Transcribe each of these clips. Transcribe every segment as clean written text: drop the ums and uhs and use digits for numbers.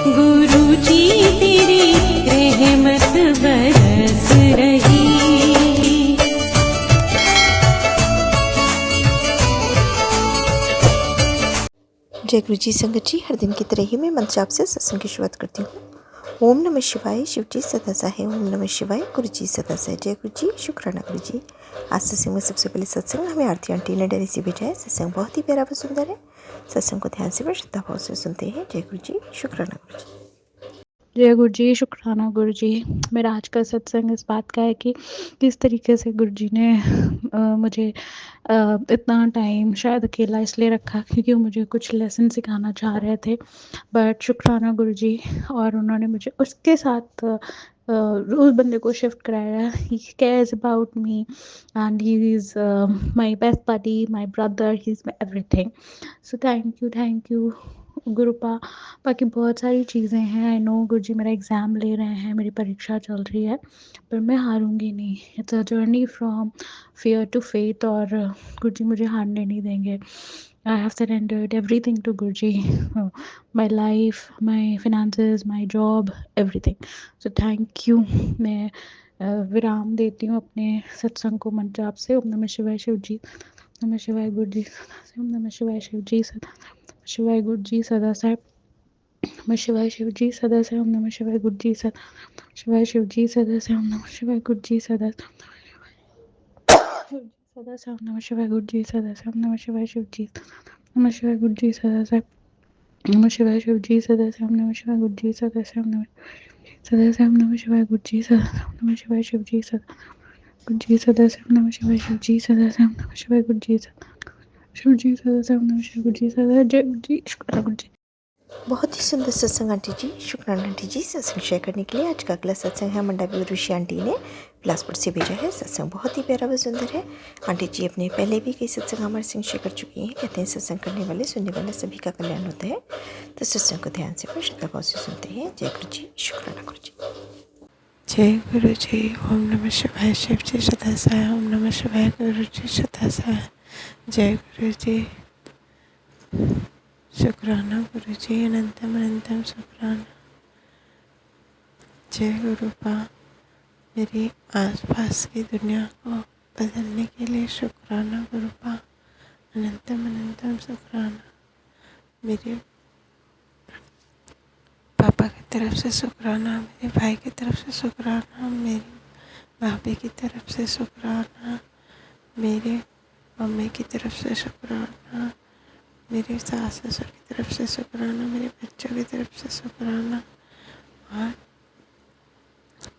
गुरु जी तेरी रहमत बरस रही। जय गुरु जी संगत जी, हर दिन की तरह ही मैं मंत्र जाप से सत्संग की शुरुआत करती हूँ। ओम नमः शिवाय, शिव जी सदा सहाय। ओम नमः शिवाय, गुरु जी सदा सहाय। जय गुरु जी, शुक्राना गुरु जी। आज सत्संग में सबसे पहले सत्संग हमें आरती आंटी ने डेरी से भेजा है। सत्संग बहुत ही प्यारा व सुंदर है। सत्संग को ध्यान से व श्रद्धा भाव से सुनते हैं। जय गुरु जी, शुक्राना गुरु जी। जय गुरु जी, शुक्राना गुरु जी। मेरा आज का सत्संग इस बात का है कि किस तरीके से गुरु जी ने मुझे इतना टाइम शायद अकेला इसलिए रखा क्योंकि वो मुझे कुछ लेसन सिखाना चाह रहे थे। बट शुक्राना गुरु जी, और उन्होंने मुझे उसके साथ उस बंदे को शिफ्ट कराया। He cares about me and he is my best buddy, my brother, he is my everything. So thank you Gurupa. बाकी बहुत सारी चीज़ें हैं। आई नो गुरु जी मेरा एग्ज़ाम ले रहे हैं, मेरी परीक्षा चल रही है, पर मैं हारूंगी नहीं। It's a journey from fear to faith, और गुरु जी मुझे हारने नहीं देंगे। I have surrendered everything to Guru ji, my life, my finances, my job, everything. So thank you. मैं विराम देती हूँ अपने सत्संग को मंत्र जाप से। ओम नमः शिवाय शिव जी, नमः शिवाय गुरु जी सदा से। ओम नमः शिवाय शिव जी सदा, शिवाय गुरु जी सदा साहेब, नमः शिवाय शिव जी सदा से। ओम नमः शिवाय गुरु जी सदा, शिवाय शिव जी सदा से। ओम नमः शिवाय गुरु जी सदा सदा से। ओम नमः शिवाय गुरु जी सदा से। ओम नमः शिवाय शिव जी, नमः शिवाय गुरु जी सदा से। नमः शिवाय शिव जी सदा से। ओम नमः शिवाय गुरु जी सदा से। ओम नमः सदा से। ओम नमः शिवाय गुरु जी सदा से। ओम नमः शिवाय शिव जी सदा, गुरु जी सदा से। ओम नमः शिवाय शिव जी सदा से। ओम नमः शिवाय गुरु जी सदा, शिव जी सदा से। ओम नमः शिवाय गुरु जी सदा। जय गुरु जी, शुक्र गुरु जी। बहुत ही सुंदर सत्संग आंटी जी, शुक्राना आंटी जी सत्संग शेयर करने के लिए। आज का अगला सत्संग है मंडावी ऋषि आंटी ने बिलासपुर से भेजा है। सत्संग बहुत ही प्यारा व सुंदर है। आंटी जी अपने पहले भी कई सत्संग हमारे संग शेयर कर चुकी हैं। कहते हैं सत्संग करने वाले सुनने वाले सभी का कल्याण होता है। तो सत्संग को ध्यान से श्रद्धा भाव से सुनते हैं। जय गुरु जी, शुक्राना गुरु जी। जय गुरु जी। ओम नमः शिवाय शिव जी सदा सहाय। ओम नमः शिवाय गुरु जी सदा सहाय। जय गुरु जी, शुक्राना गुरु जी, अनंतम अनंतम शुक्राना। जय गुरुपा, मेरी आसपास की दुनिया को बदलने के लिए शुक्राना गुरुपा, अनंतम अनंतम शुक्राना। मेरे पापा की तरफ से शुक्राना, मेरे भाई की तरफ से शुक्राना, मेरी भाभी की तरफ से शुक्राना, मेरे मम्मी की तरफ से शुक्राना, मेरे सास ससुर की तरफ से शुक्राना, मेरे बच्चों की तरफ से शुक्राना, और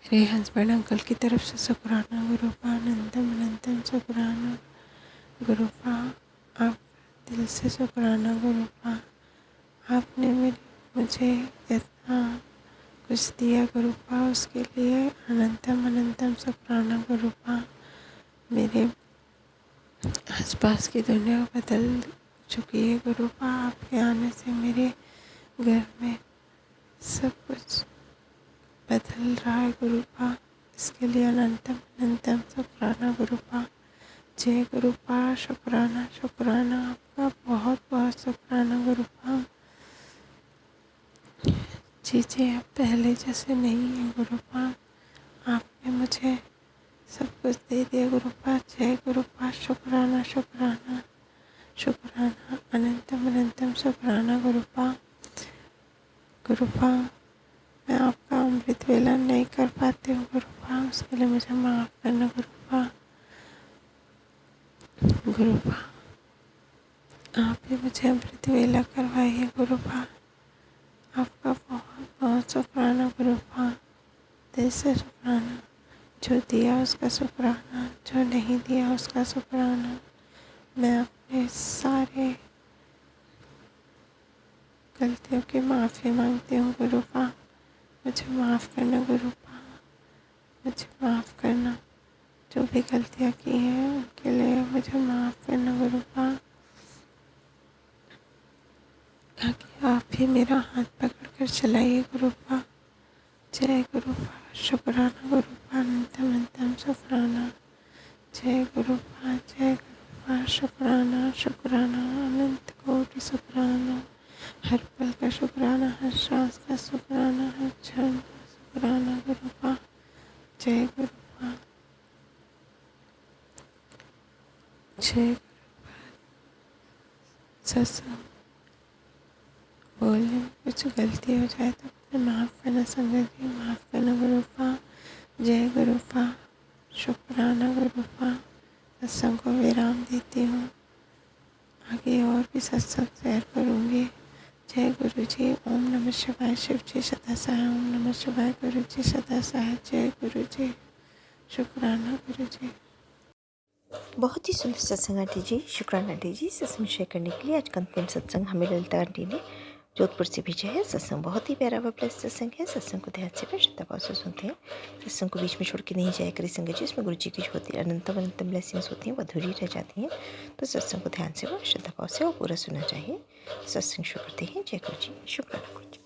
मेरे हस्बैंड अंकल की तरफ से शुक्राना। गुरुपा अनंतम अनंतम शुक्राना। गुरुपा आप दिल से शुक्राना। गुरुपा आपने मुझे इतना कुछ दिया गुरुपा, उसके लिए अनंतम अनंतम शुक्राना। गुरुपा मेरे आसपास की दुनिया बदल चुकी है गुरुपा, आपके आने से मेरे घर में सब कुछ बदल रहा है गुरुपा, इसके लिए अनंतम अनंतम शुक्राना गुरुपा। जय गुरुपा, शुक्राना शुक्राना, आपका बहुत बहुत शुक्राना गुरुपा। चीज़ें अब पहले जैसे नहीं है गुरुपा, आपने मुझे सब कुछ दे दिया गुरुपा। जय गुरुपा, शुक्राना शुक्राना शुक्राना, अनंतम अनंतम शुक्राना गुरुपा। गुरुपा मैं आपका अमृत वेला नहीं कर पाती हूँ गुरुपा, उसके लिए मुझे माफ़ करना गुरुपा। गुरुपा आप ही मुझे अमृत वेला करवाइए गुरुपा, आपका बहुत बहुत शुक्राना गुरुपा, दिल से शुक्राना। जो दिया उसका शुक्राना, जो नहीं दिया उसका शुक्राना। मैं अपने सारे गलतियों की माफ़ी मांगती हूँ गुरुपा, मुझे माफ़ करना गुरुपा, मुझे माफ़ करना। जो भी गलतियाँ की हैं उनके लिए मुझे माफ़ करना गुरुपा, ताकि आप ही मेरा हाथ पकड़ कर चलाइए गुरुपा। जय गुरुपा, शुक्राना गुरुपा, अनंतम अनंतम शुक्राना। जय गुरुपा, शुक्राना शुक्राना, अनंत कोटि शुक्राना। हर पल का शुक्राना, हर सांस का शुक्राना, हर क्षण का शुक्राना गुरुपा। जय गुरुपा। जय सत्संग। बोलने में कुछ गलती हो जाए तो मुझे माफ़ करना संगत जी, माफ़ करना गुरुपा। जय गुरुपा। शुक्राना गुरुपा। सत्संग को विराम देती हूँ। आगे और भी सत्संग शेयर करूँगी। जय गुरु जी। ओम नमः शिवाय। शिव जी सदा सहाय। ओम नमः शिवाय। गुरु जी सदा सहाय। जय गुरु जी। शुक्राना गुरु जी। बहुत ही सुंदर सत्संग आंटी जी, शुक्राना आंटी जी सत्संग शेयर करने के लिए। आज का अंतिम सत्संग हमें ललिता आंटी ने जोधपुर से भेजा है। सत्संग बहुत ही प्यारा व प्लस सत्संग है। सत्संग को ध्यान से श्रद्धा भाव से सुनते हैं। सत्संग को बीच में छोड़ के नहीं जाया करें संगत जी, इसमें गुरु जी की होती है अनंतम अनंतम ब्लेसिंग्स होती हैं, अधूरी रह जाती हैं। तो सत्संग को ध्यान से व श्रद्धा भाव से और पूरा सुनना चाहिए। सत्संग शुरू करते हैं। जय गुरु जी, शुक्राना गुरु जी।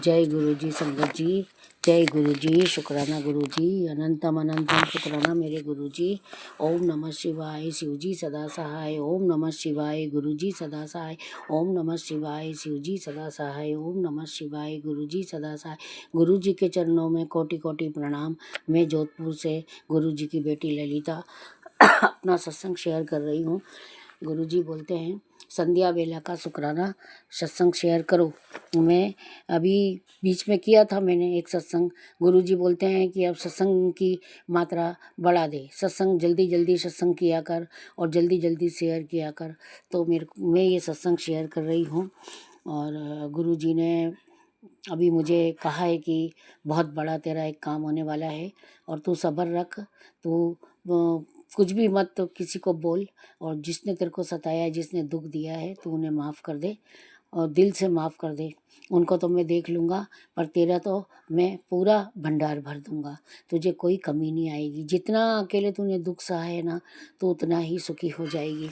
जय गुरु जी संगत जी, जय गुरु जी, शुक्राना गुरु जी, अनंतम अनंतम शुक्राना मेरे गुरु जी। ओम नमः शिवाय। शिव जी सदा सहाय। ओम नमः शिवाय। गुरु जी सदा सहाय। ओम नमः शिवाय। शिव जी सदा सहाय। ओम नमः शिवाय। गुरु जी सदा सहाय। गुरु जी के चरणों में कोटि कोटि प्रणाम। मैं जोधपुर से गुरु जी की बेटी ललिता अपना सत्संग शेयर कर रही हूँ। गुरु जी बोलते हैं संध्या वेला का शुक्राना सत्संग शेयर करो। मैं अभी बीच में किया था मैंने एक सत्संग। गुरु जी बोलते हैं कि अब सत्संग की मात्रा बढ़ा दे, सत्संग जल्दी जल्दी सत्संग किया कर और जल्दी जल्दी शेयर किया कर। तो मैं ये सत्संग शेयर कर रही हूँ। और गुरु जी ने अभी मुझे कहा है कि बहुत बड़ा तेरा एक काम होने वाला है और तू सब्र रख, तू कुछ भी मत तो किसी को बोल, और जिसने तेरे को सताया है, जिसने दुख दिया है, तू उन्हें माफ़ कर दे और दिल से माफ़ कर दे। उनको तो मैं देख लूँगा, पर तेरा तो मैं पूरा भंडार भर दूँगा, तुझे कोई कमी नहीं आएगी। जितना अकेले तूने दुख सहा है ना, तो उतना ही सुखी हो जाएगी।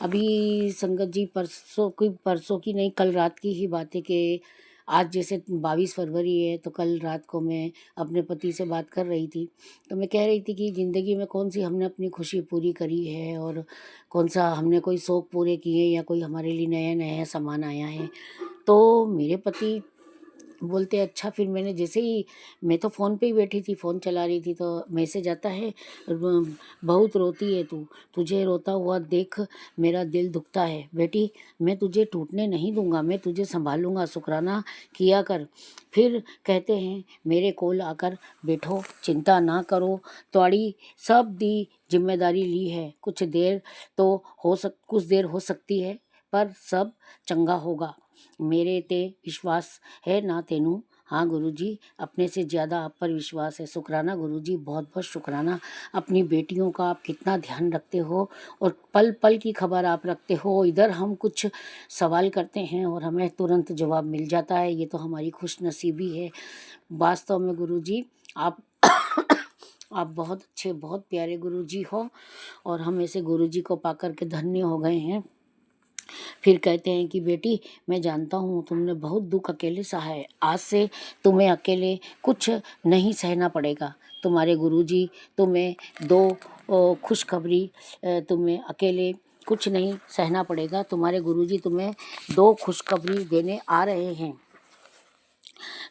अभी संगत जी परसों की नहीं, कल रात की ही बात है कि आज जैसे 22 फरवरी है, तो कल रात को मैं अपने पति से बात कर रही थी। तो मैं कह रही थी कि ज़िंदगी में कौन सी हमने अपनी खुशी पूरी करी है और कौन सा हमने कोई शौक़ पूरे किए या कोई हमारे लिए नया नया सामान आया है। तो मेरे पति बोलते अच्छा, फिर मैंने जैसे ही, मैं तो फ़ोन पे ही बैठी थी, फ़ोन चला रही थी, तो मैसेज आता है बहुत रोती है तू, तुझे रोता हुआ देख मेरा दिल दुखता है। बेटी मैं तुझे टूटने नहीं दूंगा, मैं तुझे संभालूंगा, शुक्राना किया कर। फिर कहते हैं मेरे कोल आकर बैठो, चिंता ना करो, त्वाड़ी सब दी जिम्मेदारी ली है। कुछ देर हो सकती है, पर सब चंगा होगा। मेरे ते विश्वास है ना तेनू। हाँ गुरुजी, अपने से ज़्यादा आप पर विश्वास है। शुक्राना गुरुजी, बहुत बहुत शुक्राना। अपनी बेटियों का आप कितना ध्यान रखते हो और पल पल की खबर आप रखते हो। इधर हम कुछ सवाल करते हैं और हमें तुरंत जवाब मिल जाता है, ये तो हमारी खुशनसीबी है। वास्तव में गुरुजी आप आप बहुत अच्छे, बहुत प्यारे गुरुजी हो और हम ऐसे गुरुजी को पाकर के धन्य हो गए हैं। फिर कहते हैं कि बेटी मैं जानता हूँ तुमने बहुत दुख अकेले सहा है, आज से तुम्हें अकेले कुछ नहीं सहना पड़ेगा। तुम्हारे गुरुजी तुम्हें खुशखबरी, तुम्हें अकेले कुछ नहीं सहना पड़ेगा। तुम्हारे गुरुजी तुम्हें 2 खुशखबरी देने आ रहे हैं।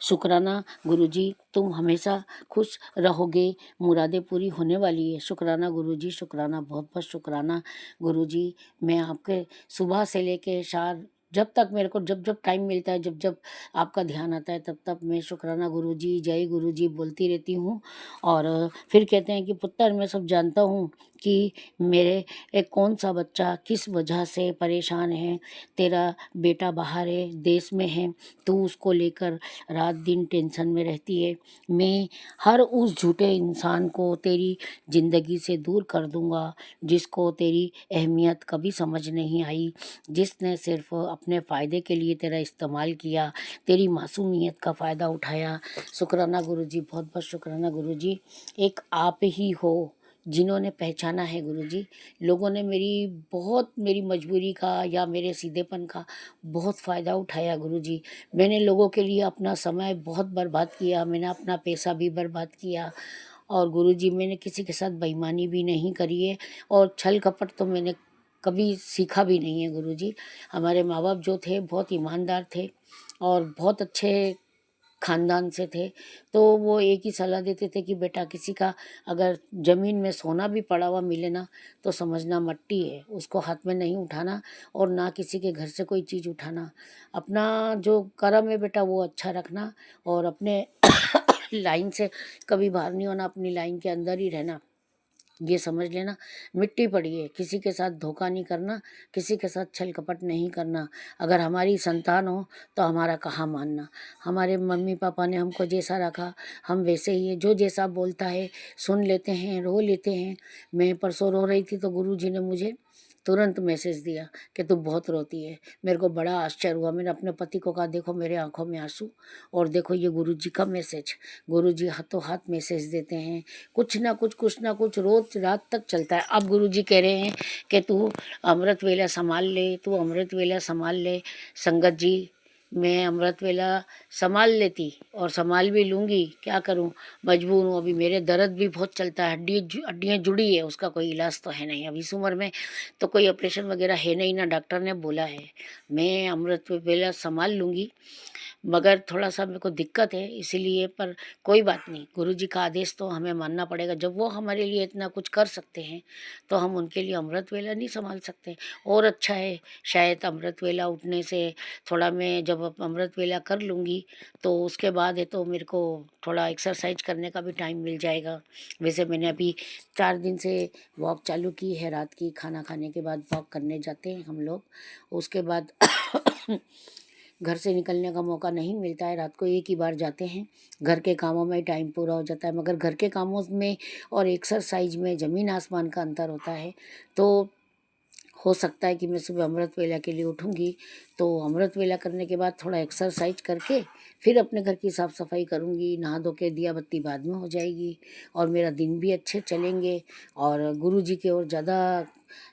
शुक्राना गुरुजी, तुम हमेशा खुश रहोगे, मुरादें पूरी होने वाली है। शुक्राना गुरुजी, शुक्राना, बहुत बहुत शुक्राना गुरुजी। मैं आपके सुबह से लेके शाम, जब तक मेरे को जब जब टाइम मिलता है, जब जब आपका ध्यान आता है, तब तब मैं शुक्राना गुरुजी, जय गुरुजी बोलती रहती हूँ। और फिर कहते हैं कि पुत्र मैं सब जानता हूँ कि मेरे एक कौन सा बच्चा किस वजह से परेशान है। तेरा बेटा बाहर है, देश में है, तू उसको लेकर रात दिन टेंशन में रहती है। मैं हर उस झूठे इंसान को तेरी ज़िंदगी से दूर कर दूंगा जिसको तेरी अहमियत कभी समझ नहीं आई, जिसने सिर्फ अपने फ़ायदे के लिए तेरा इस्तेमाल किया, तेरी मासूमियत का फ़ायदा उठाया। शुक्राना गुरुजी, बहुत बहुत शुक्राना गुरुजी। एक आप ही हो जिन्होंने पहचाना है गुरुजी। लोगों ने मेरी मजबूरी का या मेरे सीधेपन का बहुत फ़ायदा उठाया गुरुजी। मैंने लोगों के लिए अपना समय बहुत बर्बाद किया, मैंने अपना पैसा भी बर्बाद किया। और गुरुजी मैंने किसी के साथ बेईमानी भी नहीं करी है और छल कपट तो मैंने कभी सीखा भी नहीं है गुरुजी। हमारे माँ बाप जो थे बहुत ईमानदार थे और बहुत अच्छे खानदान से थे। तो वो एक ही सलाह देते थे कि बेटा किसी का अगर ज़मीन में सोना भी पड़ा हुआ मिले ना तो समझना मट्टी है, उसको हाथ में नहीं उठाना और ना किसी के घर से कोई चीज़ उठाना। अपना जो कर्म है बेटा वो अच्छा रखना और अपने लाइन से कभी बाहर नहीं होना, अपनी लाइन के अंदर ही रहना। ये समझ लेना मिट्टी पड़ी है, किसी के साथ धोखा नहीं करना, किसी के साथ छल कपट नहीं करना। अगर हमारी संतान हो तो हमारा कहा मानना। हमारे मम्मी पापा ने हमको जैसा रखा हम वैसे ही है, जो जैसा बोलता है सुन लेते हैं, रो लेते हैं। मैं परसों रो रही थी तो गुरुजी ने मुझे तुरंत मैसेज दिया कि तू बहुत रोती है। मेरे को बड़ा आश्चर्य हुआ। मैंने अपने पति को कहा देखो मेरे आंखों में आंसू और देखो ये गुरुजी का मैसेज। गुरुजी हाथों हाथ मैसेज देते हैं, कुछ ना कुछ रोज रात तक चलता है। अब गुरुजी कह रहे हैं कि तू अमृत वेला संभाल ले, तू अमृत वेला संभाल ले। संगत जी मैं अमृत वेला संभाल लेती और संभाल भी लूँगी, क्या करूँ मजबूर हूँ। अभी मेरे दर्द भी बहुत चलता है, हड्डियाँ जुड़ी है, उसका कोई इलाज तो है नहीं अभी इस उम्र में, तो कोई ऑपरेशन वगैरह है नहीं ना, डॉक्टर ने बोला है। मैं अमृत वेला संभाल लूँगी मगर थोड़ा-सा मेरे को दिक्कत है इसीलिए, पर कोई बात नहीं, गुरुजी का आदेश तो हमें मानना पड़ेगा। जब वो हमारे लिए इतना कुछ कर सकते हैं, तो हम उनके लिए अमृत वेला नहीं सँभाल सकते। और अच्छा है शायद अमृत वेला उठने से थोड़ा मैं जब अमृत वेला कर लूँगी, तो उसके बाद है तो मेरे को थोड़ा एक्सरसाइज करने का भी टाइम मिल जाएगा। वैसे मैंने अभी 4 दिन से वॉक चालू की है, रात की खाना खाने के बाद वॉक करने जाते हैं हम लोग। उसके बाद घर से निकलने का मौका नहीं मिलता है, रात को एक ही बार जाते हैं। घर के कामों में टाइम पूरा हो जाता है, मगर घर के कामों में और एक्सरसाइज में ज़मीन आसमान का अंतर होता है। तो हो सकता है कि मैं सुबह अमृत वेला के लिए उठूँगी, तो अमृत वेला करने के बाद थोड़ा एक्सरसाइज करके फिर अपने घर की साफ़ सफाई करूँगी, नहा धो के दिया बत्ती बाद में हो जाएगी और मेरा दिन भी अच्छे चलेंगे और गुरुजी की ओर ज़्यादा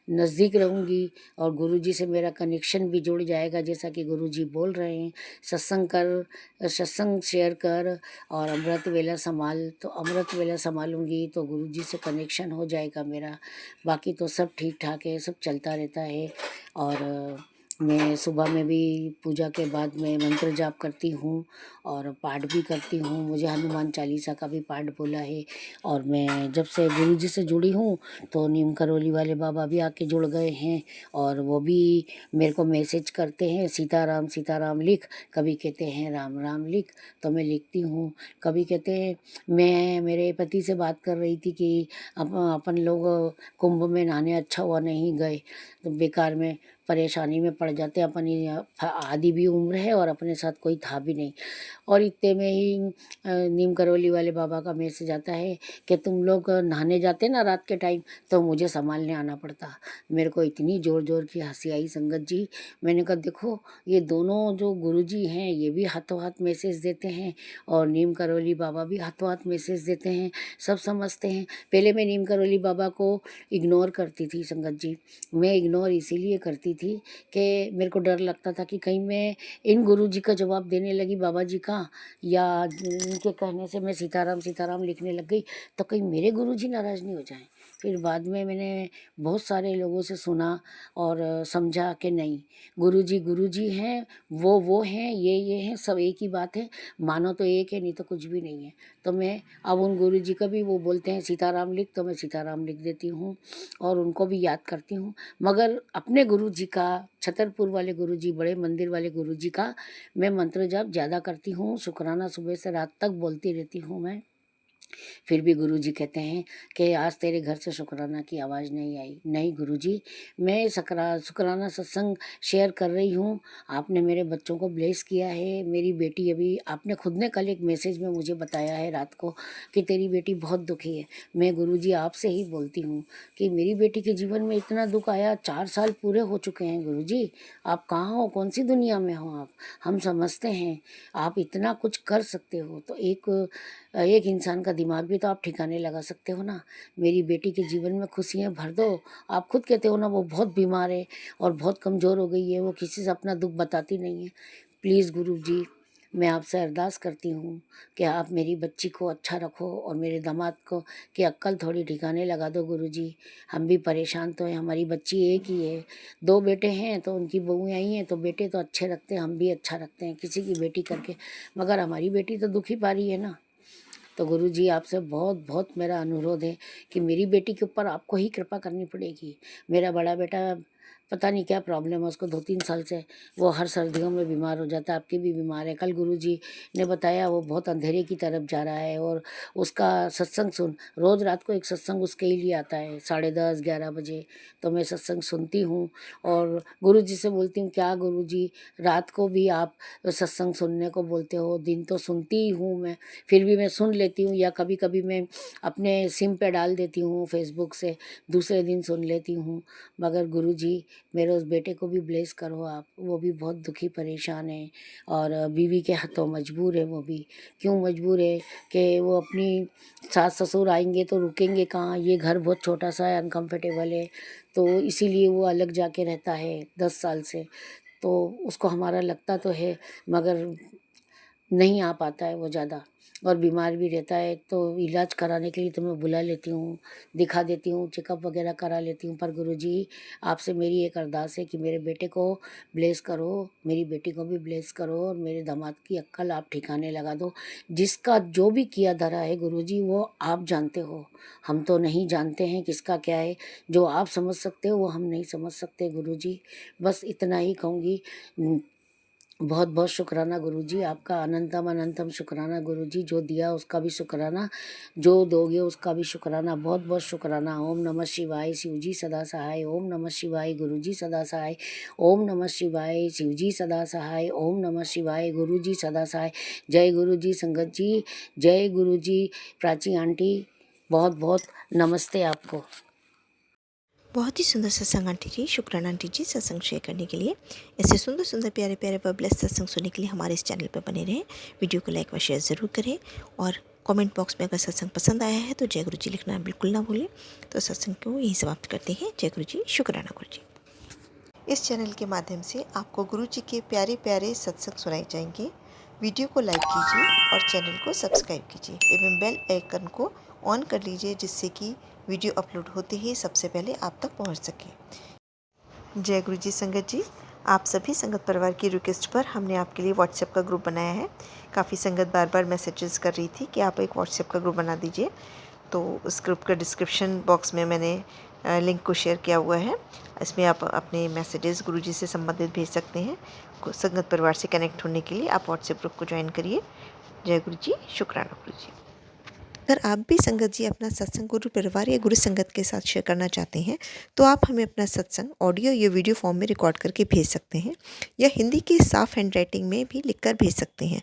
नज़दीक रहूँगी और गुरुजी से मेरा कनेक्शन भी जुड़ जाएगा। जैसा कि गुरुजी बोल रहे हैं सत्संग कर, सत्संग शेयर कर और अमृत वेला संभाल, तो अमृत वेला संभालूँगी तो गुरुजी से कनेक्शन हो जाएगा मेरा। बाकी तो सब ठीक ठाक है, सब चलता रहता है। और मैं सुबह में भी पूजा के बाद में मंत्र जाप करती हूँ और पाठ भी करती हूँ। मुझे हनुमान चालीसा का भी पाठ बोला है और मैं जब से गुरुजी से जुड़ी हूँ तो नीम करौली वाले बाबा भी आके जुड़ गए हैं और वो भी मेरे को मैसेज करते हैं सीताराम लिख, कभी कहते हैं राम राम लिख, तो मैं लिखती हूँ। कभी कहते हैं, मैं मेरे पति से बात कर रही थी कि अपन लोग कुंभ में नहाने अच्छा हुआ नहीं गए, तो बेकार में परेशानी में पड़ जाते। अपनी आधी भी उम्र है और अपने साथ कोई था भी नहीं और इतने में ही नीम करौली वाले बाबा का मैसेज आता है कि तुम लोग नहाने जाते ना रात के टाइम तो मुझे संभालने आना पड़ता। मेरे को इतनी ज़ोर ज़ोर की हंसी आई संगत जी। मैंने कहा देखो ये दोनों जो गुरुजी हैं ये भी हाथों हाथ मैसेज देते हैं और नीम करौली बाबा भी हाथों हाथ मैसेज देते हैं, सब समझते हैं। पहले मैं नीम करौली बाबा को इग्नोर करती थी संगत जी। मैं इग्नोर इसीलिए करती थी कि मेरे को डर लगता था कि कहीं मैं इन गुरुजी का जवाब देने लगी बाबा जी का या इनके कहने से मैं सीताराम लिखने लग गई तो कहीं मेरे गुरुजी नाराज़ नहीं हो जाएं। फिर बाद में मैंने बहुत सारे लोगों से सुना और समझा कि नहीं, गुरुजी हैं, वो हैं, ये हैं, सब एक ही बात है। मानो तो एक है, नहीं तो कुछ भी नहीं है। तो मैं अब उन गुरुजी का भी, वो बोलते हैं सीताराम लिख, तो मैं सीताराम लिख देती हूँ और उनको भी याद करती हूँ। मगर अपने गुरुजी का, छतरपुर वाले गुरुजी, बड़े मंदिर वाले गुरुजी का मैं मंत्र जाप ज़्यादा करती हूँ। शुक्राना सुबह से रात तक बोलती रहती हूँ मैं। फिर भी गुरुजी कहते हैं कि आज तेरे घर से शुक्राना की आवाज़ नहीं आई। नहीं गुरुजी, मैं शुक्राना सत्संग शेयर कर रही हूँ। आपने मेरे बच्चों को ब्लेस किया है। मेरी बेटी, अभी आपने खुद ने कल एक मैसेज में मुझे बताया है रात को कि तेरी बेटी बहुत दुखी है। मैं गुरुजी आपसे ही बोलती हूँ कि मेरी बेटी के जीवन में इतना दुख आया, 4 साल पूरे हो चुके हैं गुरुजी। आप कहाँ हो, कौन सी दुनिया में हो आप? हम समझते हैं आप इतना कुछ कर सकते हो, तो एक इंसान का दिमाग भी तो आप ठिकाने लगा सकते हो ना। मेरी बेटी के जीवन में खुशियाँ भर दो। आप खुद कहते हो ना वो बहुत बीमार है और बहुत कमज़ोर हो गई है, वो किसी से अपना दुख बताती नहीं है। प्लीज़ गुरुजी, मैं आपसे अरदास करती हूँ कि आप मेरी बच्ची को अच्छा रखो और मेरे दामाद को की अक्ल थोड़ी ठिकाने लगा दो गुरुजी। हम भी परेशान तो हैं, हमारी बच्ची एक ही है, 2 बेटे हैं तो उनकी बहुएं आई हैं, तो बेटे तो अच्छे रखते हैं, हम भी अच्छा रखते हैं किसी की बेटी करके, मगर हमारी बेटी तो दुखी पा रही है ना। तो गुरुजी आपसे बहुत बहुत मेरा अनुरोध है कि मेरी बेटी के ऊपर आपको ही कृपा करनी पड़ेगी। मेरा बड़ा बेटा पता नहीं क्या प्रॉब्लम है उसको, 2-3 साल से वो हर सर्दियों में बीमार हो जाता है। आपके भी बीमार है। कल गुरुजी ने बताया वो बहुत अंधेरे की तरफ जा रहा है और उसका सत्संग सुन, रोज़ रात को एक सत्संग उसके ही लिए आता है 10:30-11 बजे, तो मैं सत्संग सुनती हूँ और गुरुजी से बोलती हूँ क्या गुरुजी रात को भी आप सत्संग सुनने को बोलते हो, दिन तो सुनती ही हूँ मैं, फिर भी मैं सुन लेती हूँ या कभी कभी मैं अपने सिम पे डाल देती हूँ फेसबुक से, दूसरे दिन सुन लेती हूँ। मगर गुरुजी मेरे उस बेटे को भी ब्लेस करो आप, वो भी बहुत दुखी परेशान है और बीवी के हाथों मजबूर है। वो भी क्यों मजबूर है कि वो अपनी सास ससुर आएंगे तो रुकेंगे कहाँ, ये घर बहुत छोटा सा है, अनकम्फर्टेबल है, तो इसीलिए वो अलग जाके रहता है 10 साल से। तो उसको हमारा लगता तो है मगर नहीं आ पाता है वो ज़्यादा और बीमार भी रहता है, तो इलाज कराने के लिए तो मैं बुला लेती हूँ, दिखा देती हूँ, चेकअप वगैरह करा लेती हूँ। पर गुरुजी आपसे मेरी एक अरदास है कि मेरे बेटे को ब्लेस करो, मेरी बेटी को भी ब्लेस करो और मेरे दामाद की अक्ल आप ठिकाने लगा दो। जिसका जो भी किया धरा है गुरुजी वो आप जानते हो, हम तो नहीं जानते हैं किसका क्या है। जो आप समझ सकते हो वो हम नहीं समझ सकते गुरुजी। बस इतना ही कहूँगी। बहुत बहुत शुक्राना गुरुजी आपका, अनंतम अनंतम शुक्राना गुरुजी। जो दिया उसका भी शुक्राना, जो दोगे उसका भी शुक्राना, बहुत बहुत शुक्राना। ओम नमः शिवाय शिवजी सदा सहाय, ओम नमः शिवाय गुरुजी सदा सहाय, ओम नमः शिवाय शिवजी सदा सहाय, ओम नमः शिवाय गुरुजी सदा सहाय। जय गुरुजी संगत जी, जय गुरुजी प्राची आंटी, बहुत बहुत नमस्ते आपको। बहुत ही सुंदर सत्संग आंटी जी, शुक्राना आंटी जी सत्संग शेयर करने के लिए। ऐसे सुंदर सुंदर प्यारे प्यारे व ब्लेस्ड सत्संग सुनने के लिए हमारे इस चैनल पर बने रहें। वीडियो को लाइक व शेयर ज़रूर करें और कमेंट बॉक्स में अगर सत्संग पसंद आया है तो जय गुरु जी लिखना बिल्कुल ना भूलें। तो सत्संग को यहीं समाप्त करते हैं। जय गुरु जी, शुक्राना गुरु जी। इस चैनल के माध्यम से आपको गुरु जी के प्यारे प्यारे सत्संग सुनाए जाएंगे। वीडियो को लाइक कीजिए और चैनल को सब्सक्राइब कीजिए एवं बेल आइकन को ऑन कर लीजिए जिससे कि वीडियो अपलोड होते ही सबसे पहले आप तक पहुंच सके। जय गुरु जी संगत जी, आप सभी संगत परिवार की रिक्वेस्ट पर हमने आपके लिए व्हाट्सएप का ग्रुप बनाया है। काफ़ी संगत बार बार मैसेजेस कर रही थी कि आप एक व्हाट्सएप का ग्रुप बना दीजिए, तो उस ग्रुप का डिस्क्रिप्शन बॉक्स में मैंने लिंक को शेयर किया हुआ है। इसमें आप अपने मैसेजेस गुरुजी से संबंधित भेज सकते हैं। संगत परिवार से कनेक्ट होने के लिए आप व्हाट्सएप ग्रुप को ज्वाइन करिए। जय गुरु जी, शुक्राना गुरु जी। अगर आप भी संगत जी अपना सत्संग गुरु परिवार या गुरु संगत के साथ शेयर करना चाहते हैं तो आप हमें अपना सत्संग ऑडियो या वीडियो फॉर्म में रिकॉर्ड करके भेज सकते हैं या हिंदी की साफ हैंड राइटिंग में भी लिखकर भेज सकते हैं।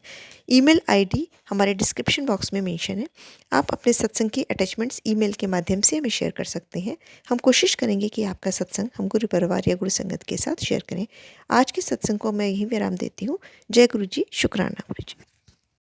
ईमेल आईडी हमारे डिस्क्रिप्शन बॉक्स में मेंशन है। आप अपने सत्संग की अटैचमेंट्स ईमेल के माध्यम से हमें शेयर कर सकते हैं। हम कोशिश करेंगे कि आपका सत्संग हम गुरु परिवार या गुरु संगत के साथ शेयर करें। आज के सत्संग को मैं यहीं विराम देती हूँ। जय गुरु जी, शुक्राना गुरु जी।